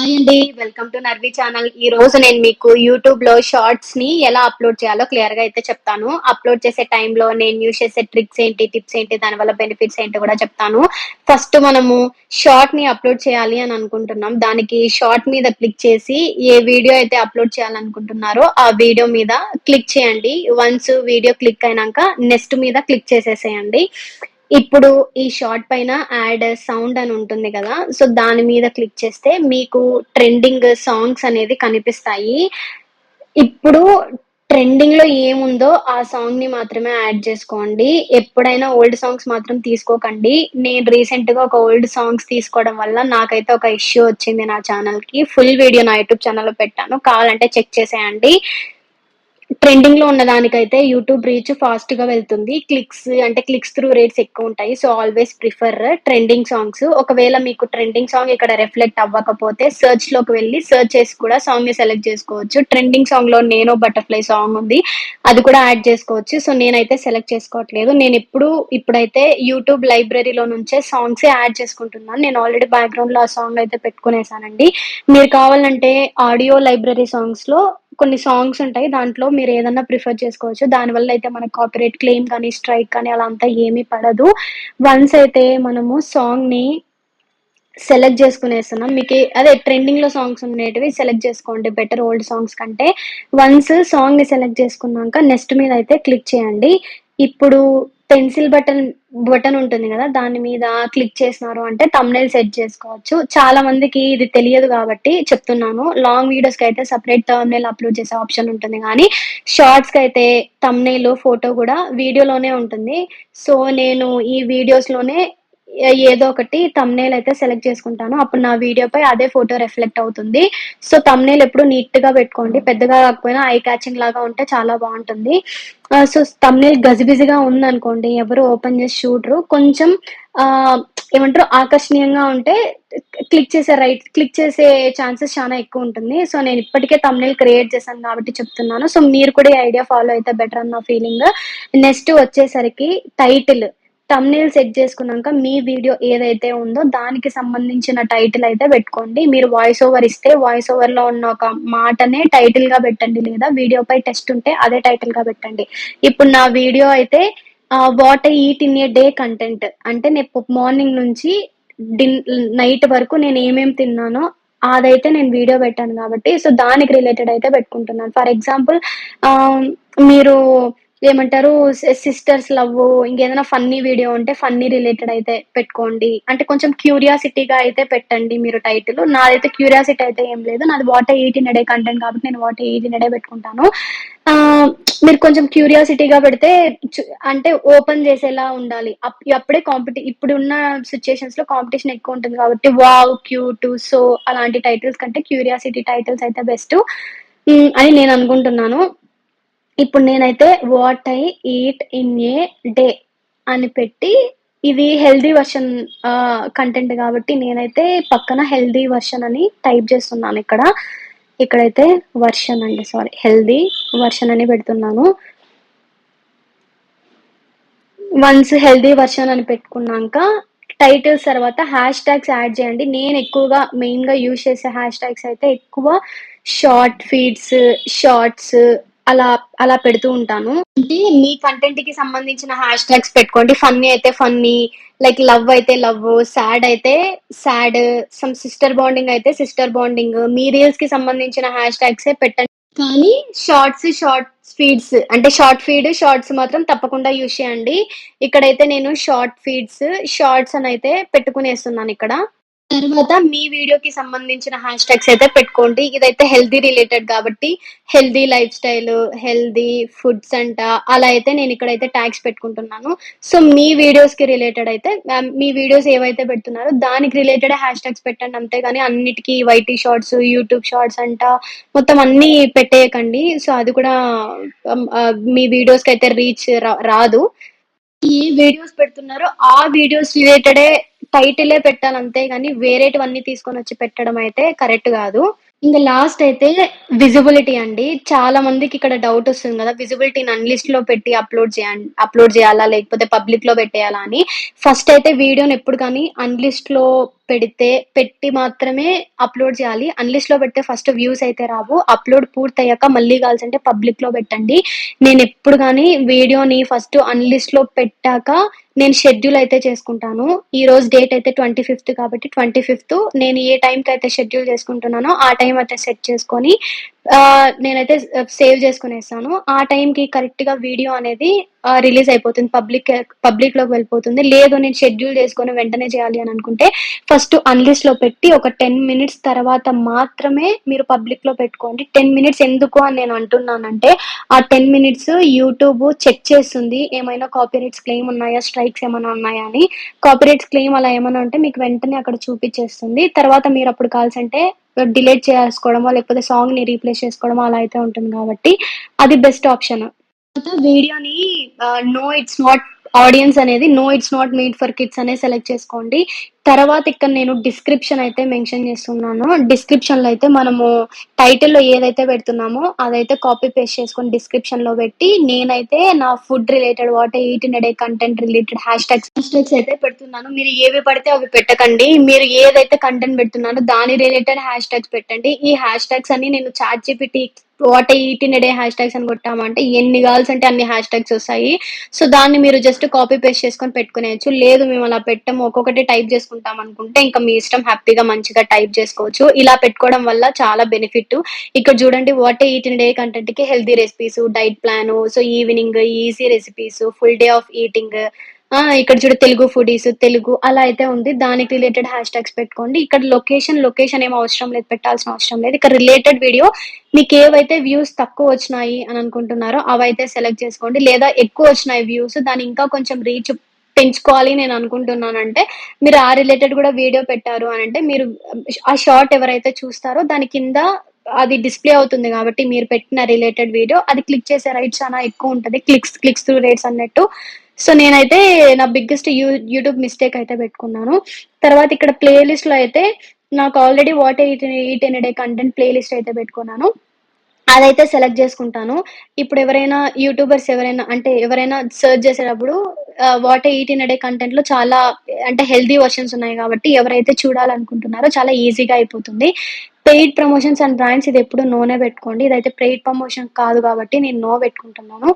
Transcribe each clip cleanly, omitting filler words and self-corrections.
Hi అండి. Welcome to Narvi channel. ఈ రోజు నేను మీకు యూట్యూబ్‌లో షార్ట్స్‌ని ఎలా అప్‌లోడ్ చేయాలో క్లియర్‌గా అయితే చెప్తాను. అప్‌లోడ్ చేసే టైంలో నేను యూజ్ చేసే ట్రిక్స్ ఏంటి, టిప్స్ ఏంటి, దానివల్ల బెనిఫిట్స్ ఏంటో కూడా చెప్తాను. ఫస్ట్ మనము షార్ట్‌ని అప్‌లోడ్ చేయాలి అని అనుకుంటున్నాం. దానికి షార్ట్ మీద క్లిక్ చేసి ఏ వీడియో అయితే అప్‌లోడ్ చేయాలనుకుంటున్నారో ఆ వీడియో మీద క్లిక్ చేయండి. వన్స్ వీడియో క్లిక్ అయినాక నెక్స్ట్ మీద క్లిక్ చేసేసేయండి. ఇప్పుడు ఈ షార్ట్ పైన యాడ్ సౌండ్ అని ఉంటుంది కదా! సో, దాని మీద క్లిక్ చేస్తే మీకు ట్రెండింగ్ సాంగ్స్ అనేది కనిపిస్తాయి. ఇప్పుడు ట్రెండింగ్‌లో ఏముందో ఆ సాంగ్‌ని మాత్రమే యాడ్ చేసుకోండి. ఎప్పుడైనా ఓల్డ్ సాంగ్స్ మాత్రం తీసుకోకండి. నేను రీసెంట్‌గా ఒక ఓల్డ్ సాంగ్స్ తీసుకోవడం వల్ల నాకైతే ఒక ఇష్యూ వచ్చింది నా ఛానెల్‌కి. ఫుల్ వీడియో నా యూట్యూబ్ ఛానెల్‌లో పెట్టాను. కావాలంటే చెక్ చేసేయండి. ట్రెండింగ్‌లో ఉన్నదానికైతే యూట్యూబ్ రీచ్ ఫాస్ట్‌గా వెళ్తుంది. క్లిక్స్ త్రూ రేట్స్ ఎక్కువుంటాయి. So, always prefer trending songs. ఒకవేళ మీకు ట్రెండింగ్ సాంగ్ ఇక్కడ రిఫ్లెక్ట్ అవ్వకపోతే సెర్చ్‌లోకి వెళ్లి సెర్చ్ చేసి కూడా సాంగ్‌ని సెలెక్ట్ చేసుకోవచ్చు. ట్రెండింగ్ సాంగ్‌లో 'నేనో బటర్‌ఫ్లై' సాంగ్ ఉంది. అది కూడా యాడ్ చేసుకోవచ్చు. సో, నేనైతే సెలెక్ట్ చేసుకోవట్లేదు. ఇప్పుడైతే యూట్యూబ్ లైబ్రరీలో నుంచే సాంగ్సే యాడ్ చేసుకుంటున్నాను. నేను ఆల్రెడీ బ్యాక్‌గ్రౌండ్‌లో ఆ సాంగ్ అయితే పెట్టుకునేసానండి. మీరు కావాలంటే ఆడియో లైబ్రరీ సాంగ్స్‌లో కొన్ని సాంగ్స్ ఉంటాయి. దాంట్లో మీరు ఏదన్నా ప్రిఫర్ చేసుకోవచ్చు. దానివల్ల అయితే మనకు కాపీరైట్ క్లెయిమ్ కానీ, స్ట్రైక్ కానీ అలా అంతా ఏమీ పడదు. వన్స్ అయితే మనము సాంగ్‌ని సెలెక్ట్ చేసుకునేస్తున్నాం. అదే ట్రెండింగ్‌లో సాంగ్స్ ఉండేటివి సెలెక్ట్ చేసుకోండి బెటర్ ఓల్డ్ సాంగ్స్ కంటే. వన్స్ సాంగ్‌ని సెలెక్ట్ చేసుకున్నాక నెక్స్ట్ మీద అయితే క్లిక్ చేయండి. ఇప్పుడు పెన్సిల్ బటన్ ఉంటుంది గదా! దాని మీద క్లిక్ చేసినారు అంటే థంబ్‌నెయిల్ సెట్ చేసుకోవచ్చు. చాలా మందికి ఇది తెలియదు గాబట్టి చెప్తున్నాను. లాంగ్ వీడియోస్‌కైతే సెపరేట్ థంబ్‌నెయిల్ అప్‌లోడ్ చేసే ఆప్షన్ ఉంటుంది గానీ, షార్ట్స్‌కైతే థంబ్‌నెయిల్, ఫోటో గూడా వీడియోలోనే ఉంటుంది. సో, నేను ఈ వీడియోస్‌లోనే ఏదో ఒకటి థంబ్‌నెయిల్ అయితే సెలెక్ట్ చేసుకుంటాను. అప్పుడు నా వీడియోపై అదే ఫోటో రిఫ్లెక్ట్ అవుతుంది. సో, థంబ్‌నెయిల్ ఎప్పుడు నీట్‌గా పెట్టుకోండి. పెద్దగా కాకపోయినా ఐ క్యాచింగ్ లాగా ఉంటే చాలా బావుంటుంది. సో, థంబ్‌నెయిల్ గజిబిజిగా ఉందనుకోండి, ఎవరు ఓపెన్ చేసి చూడరు. కొంచెం ఆహ్, ఏమంటారు ఆకర్షణీయంగా ఉంటే క్లిక్ చేసే ఛాన్సెస్ చాలా ఎక్కువుంటుంది. సో, నేను ఇప్పటికే థంబ్‌నెయిల్ క్రియేట్ చేశాను కాబట్టి చెప్తున్నాను. సో, మీరు కూడా ఈ ఐడియా ఫాలో అయితే బెటర్ అని నా ఫీలింగ్. నెక్స్ట్ వచ్చేసరికి టైటిల్. థంబ్‌నెయిల్ సెట్ చేసుకున్నాక మీ వీడియో ఏదైతే ఉందో దానికి సంబంధించిన టైటిల్ అయితే పెట్టుకోండి. మీరు వాయిస్ ఓవర్ ఇస్తే వాయిస్ ఓవర్‌లో ఉన్న ఒక మాటనే టైటిల్‌గా పెట్టండి. లేదా వీడియోపై టెక్స్ట్ ఉంటే అదే టైటిల్‌గా పెట్టండి. ఇప్పుడు నా వీడియో అయితే what I eat in a day content. అంటే నేను మార్నింగ్ నుంచి డిన్ నైట్ వరకు నేను ఏమేమి తిన్నానో అదైతే నేను వీడియో పెట్టాను కాబట్టి సో, దానికి రిలేటెడ్ అయితే పెట్టుకుంటున్నాను. ఫర్ ఎగ్జాంపుల్ ఆహ్, మీరు ఏమంటారు సిస్టర్స్ లవ్వు, ఇంకేదైనా ఫన్నీ వీడియో ఉంటే ఫన్నీ రిలేటెడ్ అయితే పెట్టుకోండి. అంటే కొంచెం క్యూరియాసిటీగా అయితే పెట్టండి మీరు టైటిల్. నాదైతే క్యూరియాసిటీ అయితే ఏం లేదు. నాది what I eat in a day content కాబట్టి నేను what I eat in a day పెట్టుకుంటాను. ఆహ్, మీరు కొంచెం క్యూరియాసిటీగా పెడితే చు అంటే ఓపెన్ చేసేలా ఉండాలి. అప్పుడే ఇప్పుడున్న సిట్యుయేషన్స్‌లో కాంపిటీషన్ ఎక్కువుంటుంది కాబట్టి వావ్! క్యూట్, సో అలాంటి టైటిల్స్ కంటే క్యూరియాసిటీ టైటిల్స్ అయితే బెస్ట్. అని నేను అనుకుంటున్నాను. ఇప్పుడు నేనైతే what I eat in a day అని పెట్టి ఇది హెల్తీ వెర్షన్ కంటెంట్ కాబట్టి నేనైతే పక్కన హెల్తీ వెర్షన్ అని టైప్ చేస్తున్నాను ఇక్కడ. ఇక్కడైతే వెర్షన్ అండి సారీ హెల్తీ వెర్షన్ అని పెడుతున్నాను. వన్స్ హెల్తీ వెర్షన్ అని పెట్టుకున్నాక టైటిల్స్ తర్వాత హ్యాష్ ట్యాగ్స్ యాడ్ చేయండి. నేను ఎక్కువగా మెయిన్‌గా యూజ్ చేసే హ్యాష్ ట్యాగ్స్ అయితే ఎక్కువ షార్ట్ ఫీడ్స్, షార్ట్స్ అలా అలా పెడుతూ ఉంటాను. అంటే మీ కంటెంట్‌కి సంబంధించిన హ్యాష్ ట్యాగ్స్ పెట్టుకోండి. ఫన్నీ అయితే ఫన్నీ, లైక్ లవ్ అయితే లవ్, సాడ్ అయితే సాడ్, సమ్ సిస్టర్ బాండింగ్ అయితే సిస్టర్ బాండింగ్. మీ రీల్స్‌కి సంబంధించిన హ్యాష్ ట్యాగ్సే పెట్టండి. కానీ షార్ట్ ఫీడ్, షార్ట్స్ మాత్రం తప్పకుండా యూజ్ చేయండి. ఇక్కడైతే నేను షార్ట్స్ అనైతే పెట్టుకునేస్తున్నాను ఇక్కడ. తర్వాత మీ వీడియోకి సంబంధించిన హ్యాష్ ట్యాగ్స్ అయితే పెట్టుకోండి. ఇదైతే హెల్తీ రిలేటెడ్ కాబట్టి healthy life style, healthy foods అంట అలా అయితే నేను ఇక్కడైతే ట్యాగ్స్ పెట్టుకుంటున్నాను. సో, మీ వీడియోస్‌కి రిలేటెడ్ అయితే మీ వీడియోస్ ఏవైతే పెడుతున్నారో దానికి రిలేటెడ్ హ్యాష్ ట్యాగ్స్ పెట్టండి. అంతేగాని అన్నిటికి వైటీ షార్ట్స్, యూట్యూబ్ షార్ట్స్ అంట మొత్తం అన్నీ పెట్టేయకండి. సో, అది కూడా మీ వీడియోస్‌కైతే రీచ్ రాదు. ఏ వీడియోస్ పెడుతున్నారో ఆ వీడియోస్ రిలేటెడే టైటిలే పెట్టాలి అంతేగాని వేరేటివన్నీ తీసుకొనొచ్చి పెట్టడం అయితే కరెక్ట్ గాదు. ఇంక లాస్ట్ అయితే విజిబిలిటీ అండి. చాలా మందికి ఇక్కడ డౌట్ వస్తుంది గదా! విజిబిలిటీని అన్‌లిస్ట్‌లో పెట్టి అప్‌లోడ్ చేయాలా? లేకపోతే పబ్లిక్‌లో పెట్టేయాలా అని. ఫస్ట్ అయితే వీడియోని ఎప్పుడు గాని అన్‌లిస్ట్‌లో పెట్టి మాత్రమే అప్‌లోడ్ చేయాలి. అన్‌లిస్ట్‌లో పెడితే ఫస్ట్ వ్యూస్ అయితే రావు. అప్‌లోడ్ పూర్తయ్యాక మళ్ళీ కావాల్సంటే పబ్లిక్‌లో పెట్టండి. నేనెప్పుడు గాని వీడియోని ఫస్ట్ అన్‌లిస్ట్‌లో పెట్టాక నేను షెడ్యూల్ అయితే చేసుకుంటాను. ఈరోజు డేట్ అయితే 25 కాబట్టి 25 నేను ఏ టైంకయితే షెడ్యూల్ చేసుకుంటున్నానో ఆ టైం అయితే సెట్ చేసుకొని నేనైతే సేవ్ చేసుకొనేస్తాను. ఆ టైంకి కరెక్ట్‌గా వీడియో అనేది రిలీజ్ అయిపోతుంది. పబ్లిక్‌లోకి వెళ్ళిపోతుంది. లేదు నేను షెడ్యూల్ చేసుకొని వెంటనే చేయాలి అని అనుకుంటే ఫస్ట్ అన్‌లిస్ట్‌లో పెట్టి ఒక 10 మినిట్స్ తర్వాత మాత్రమే మీరు పబ్లిక్‌లో పెట్టుకోండి. 10 మినిట్స్ ఎందుకు అని నేను అంటున్నానంటే ఆ 10 మినిట్స్ యూట్యూబ్ చెక్ చేస్తుంది. ఏమైనా కాపీరైట్స్ క్లెయిమ్ ఉన్నాయా? స్ట్రైక్స్ ఏమైనా ఉన్నాయా అని. కాపీరైట్స్ క్లెయిమ్ అలా ఏమైనా ఉంటే మీకు వెంటనే అక్కడ చూపిచ్చేస్తుంది. తర్వాత మీరప్పుడు కావాల్సంటే డిలీట్ చేసుకోవడమో, లేకపోతే సాంగ్‌ని రీప్లేస్ చేసుకోవడమో అలా అయితే ఉంటుంది కాబట్టి అది బెస్ట్ ఆప్షన్. తర్వాత వీడియోని నో ఇట్స్ నాట్ ఆడియన్స్ అనేది no it's not made for kids అనేది సెలెక్ట్ చేసుకోండి. తర్వాత ఇక్కడ నేను డిస్క్రిప్షన్ అయితే మెన్షన్ చేస్తున్నాను. డిస్క్రిప్షన్‌లో అయితే మనము టైటిల్‌లో ఏదైతే పెడుతున్నామో అదైతే కాపీ పేస్ట్ చేసుకొని డిస్క్రిప్షన్‌లో పెట్టి నేనైతే నా food related what I eat in a day content related hashtags అయితే పెడుతున్నాను. మీరు ఏవి పడితే అవి పెట్టకండి. మీరు ఏదైతే కంటెంట్ పెడుతున్నారో దాని రిలేటెడ్ హ్యాష్‌ట్యాగ్స్ పెట్టండి. ఈ హ్యాష్‌ట్యాగ్స్ అన్ని నేను ChatGPT what I eat in a day hashtags అని కొట్టామంటే ఎన్ని కావాల్సంటే అన్ని హ్యాష్‌ట్యాగ్స్ వస్తాయి. సో, దాన్ని మీరు జస్ట్ కాపీ పేస్ట్ చేసుకొని పెట్టుకునేయొచ్చు. లేదు మేము అలా పెట్టము ఒక్కొక్కటి టైప్ చేసుకుంటాం అనుకుంటే ఇంకా మీ ఇష్టం హ్యాపీగా మంచిగా టైప్ చేసుకోవచ్చు. ఇలా పెట్టుకోవడం వల్ల చాలా బెనిఫిట్. ఇక్కడ చూడండి what I eat in a day కంటెంట్‌కి healthy recipes, diet plan, so evening easy recipes, full day of eating ఇక్కడ చూడు తెలుగు ఫుడీస్, తెలుగు అలా అయితే ఉంది. దానికి రిలేటెడ్ హ్యాష్‌ట్యాగ్స్ పెట్టుకోండి. ఇక్కడ లొకేషన్ ఏమి అవసరం లేదు. పెట్టాల్సిన అవసరం లేదు. ఇక్కడ రిలేటెడ్ వీడియో మీకేవైతే వ్యూస్ తక్కువొచ్చినాయి అని అనుకుంటున్నారో అవైతే సెలెక్ట్ చేసుకోండి. లేదా ఎక్కువొచ్చినాయి వ్యూస్ దాన్ని ఇంకా కొంచెం రీచ్ పెంచుకోవాలి నేను అనుకుంటున్నానంటే, మీరు ఆ రిలేటెడ్ గూడా వీడియో పెట్టారు అనంటే, మీరు ఆ షార్ట్ ఎవరైతే చూస్తారో దాని కింద అది డిస్‌ప్లే అవుతుంది గాబట్టి, మీరు పెట్టిన రిలేటెడ్ వీడియో అది క్లిక్ చేసే రైట్స్ చానా ఎక్కువుంటది. క్లిక్స్ త్రూ రేట్స్ అన్నట్టు. సో, నేనైతే నా బిగ్గెస్ట్ యూట్యూబ్ మిస్టేక్ అయితే పెట్టుకున్నాను. తర్వాత ఇక్కడ ప్లే లిస్ట్‌లో అయితే నాకు already what I eat in a day content playlist అయితే పెట్టుకున్నాను. అదైతే సెలెక్ట్ జేసుకుంటాను. ఇప్పుడు ఎవరైనా సెర్చ్ చేసేటప్పుడు what I eat in a day కంటెంట్‌లో చాలా అంటే హెల్తీ వెర్షన్స్ ఉన్నాయి గాబట్టి ఎవరైతే చూడాలనుకుంటున్నారో చాలా ఈజీగా అయిపోతుంది. Paid promotions and brands ఇదెప్పుడు Noney పెట్టుకోండి. ఇదైతే పెయిడ్ ప్రమోషన్ కాదు గాబట్టి నేను నో పెట్టుకుంటున్నాను.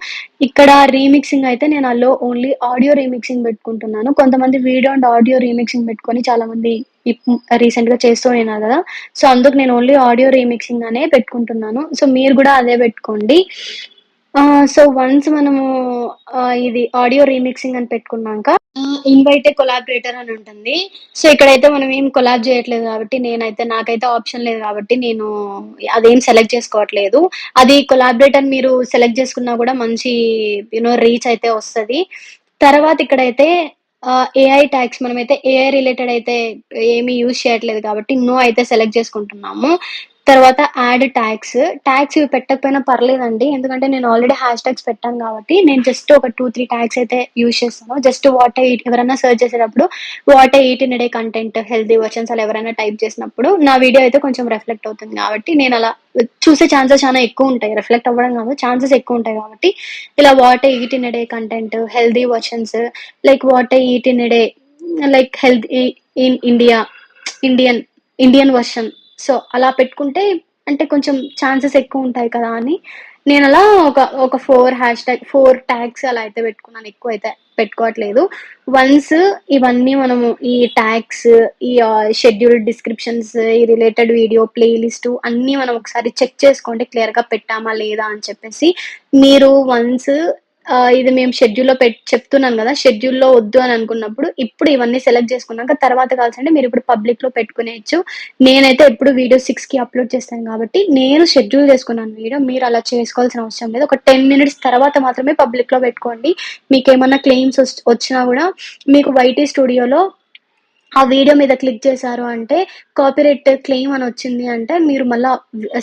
ఇక్కడ రీమిక్సింగ్ అయితే నేను ఓన్లీ ఆడియో రీమిక్సింగ్ పెట్టుకుంటున్నాను. కొంతమంది వీడియో అండ్ ఆడియో రీమిక్సింగ్ పెట్టుకొని చాలామంది రీసెంట్‌గా చేస్తూ ఉన్నారు గదా! సో, అందుకు నేను ఓన్లీ ఆడియో రీమిక్సింగ్ అనే పెట్టుకుంటున్నాను. సో, మీరు గూడా అదే పెట్టుకోండి. సో, వన్స్ మనము ఇది ఆడియో రీమిక్సింగ్ అని పెట్టుకున్నాంక ఇన్వైట్ ఏ కొలాబరేటర్ అని ఉంటుంది. సో, ఇక్కడైతే మనం ఏం కొలాబ్ చేయట్లేదు గాబట్టి నాకైతే ఆప్షన్ లేదు గాబట్టి నేను అదేం సెలెక్ట్ చేసుకోవట్లేదు. అది కొలాబరేటర్ మీరు సెలెక్ట్ చేసుకున్నా గూడా మంచి రీచ్ అయితే వస్తది. తర్వాత ఇక్కడైతే ఏఐ ట్యాగ్స్ మనమైతే ఏఐ రిలేటెడ్ అయితే ఏమి యూజ్ చేయట్లేదు కాబట్టి నో అయితే సెలెక్ట్ చేసుకుంటున్నాము. తర్వాత యాడ్ ట్యాగ్స్ ఇవి పెట్టకపోయినా పర్లేదండి. ఎందుకంటే నేను ఆల్రెడీ హ్యాష్‌ట్యాగ్స్ పెట్టాను కాబట్టి నేను జస్ట్ ఒక 2, 3 ట్యాగ్స్ అయితే యూజ్ చేస్తాను. జస్ట్ ఎవరైనా సెర్చ్ చేసేటప్పుడు what I eat in a day content healthy versions అలా ఎవరైనా టైప్ చేసినప్పుడు నా వీడియో అయితే కొంచెం రిఫ్లెక్ట్ అవుతుంది కాబట్టి నేనలా చూసే ఛాన్సెస్ చాలా ఎక్కువుంటాయి. రిఫ్లెక్ట్ అవ్వడం కాదు ఛాన్సెస్ ఎక్కువుంటాయి కాబట్టి ఇలా what I eat in a day content, healthy versions like what I eat in a day like health in Indian Indian version. So, అలా పెట్టుకుంటే అంటే కొంచెం ఛాన్సెస్ ఎక్కువుంటాయి కదా అని నేనలా ఒక 4 ట్యాగ్స్ అలా అయితే పెట్టుకున్నాను. ఎక్కువైతే పెట్టుకోవట్లేదు. వన్స్ ఇవన్నీ మనము ఈ ట్యాగ్స్, ఈ షెడ్యూల్డ్ డిస్క్రిప్షన్స్, ఈ రిలేటెడ్ వీడియో ప్లే లిస్ట్ అన్నీ మనం ఒకసారి చెక్ చేసుకోండి క్లియర్‌గా పెట్టామా లేదా అని చెప్పేసి. మీరు వన్స్ ఇది మేము షెడ్యూల్‌లో చెప్తున్నాను గదా! షెడ్యూల్‌లో వద్దు అని అనుకున్నప్పుడు ఇప్పుడు ఇవన్నీ సెలెక్ట్ చేసుకున్నాక తర్వాత కావాల్సంటే మీరిప్పుడు పబ్లిక్‌లో పెట్టుకునేయొచ్చు. నేనైతే ఎప్పుడు వీడియో 6కి అప్‌లోడ్ చేస్తాను గాబట్టి, నేను షెడ్యూల్ చేసుకున్నాను వీడియో. మీరలా చేసుకోవాల్సిన అవసరం లేదు. ఒక 10 మినిట్స్ తర్వాత మాత్రమే పబ్లిక్‌లో పెట్టుకోండి. మీకేమన్నా క్లెయిమ్స్ వచ్చినా గూడా మీకు వైటీ స్టూడియోలో ఆ వీడియో మీద క్లిక్ చేశారు అంటే, కాపీరైట్ క్లెయిమ్ అని వచ్చింది అంటే, మీరు మళ్ళా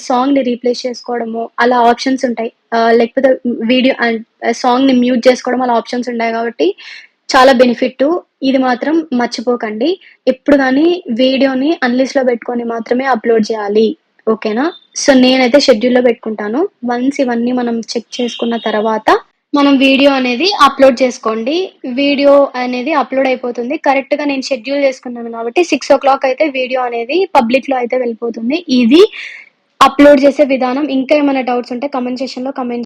సాంగ్‌ని రీప్లేస్ చేసుకోవడము, అలా ఆప్షన్స్ ఉంటాయి. లేకపోతే వీడియో సాంగ్‌ని మ్యూట్ చేసుకోవడం అలా ఆప్షన్స్ ఉంటాయి కాబట్టి, చాలా బెనిఫిట్టు. ఇది మాత్రం మర్చిపోకండి. ఎప్పుడు గాని వీడియోని అన్‌లిస్ట్‌లో పెట్టుకొని మాత్రమే అప్‌లోడ్ చేయాలి. ఓకేనా? సో, నేనైతే షెడ్యూల్‌లో పెట్టుకుంటాను. వన్స్ ఇవన్నీ మనం చెక్ చేసుకున్న తర్వాత మనం వీడియో అనేది అప్‌లోడ్ చేసుకోండి. వీడియో అనేది అప్‌లోడ్ అయిపోతుంది. కరెక్ట్‌గా నేను షెడ్యూల్ చేసుకున్నాను కాబట్టి 6:00 అయితే వీడియో అనేది పబ్లిక్‌లో అయితే వెళ్ళిపోతుంది. ఇది అప్‌లోడ్ చేసే విధానం. ఇంకా ఏమైనా డౌట్స్ ఉంటే కామెంట్ సెక్షన్‌లో కామెంట్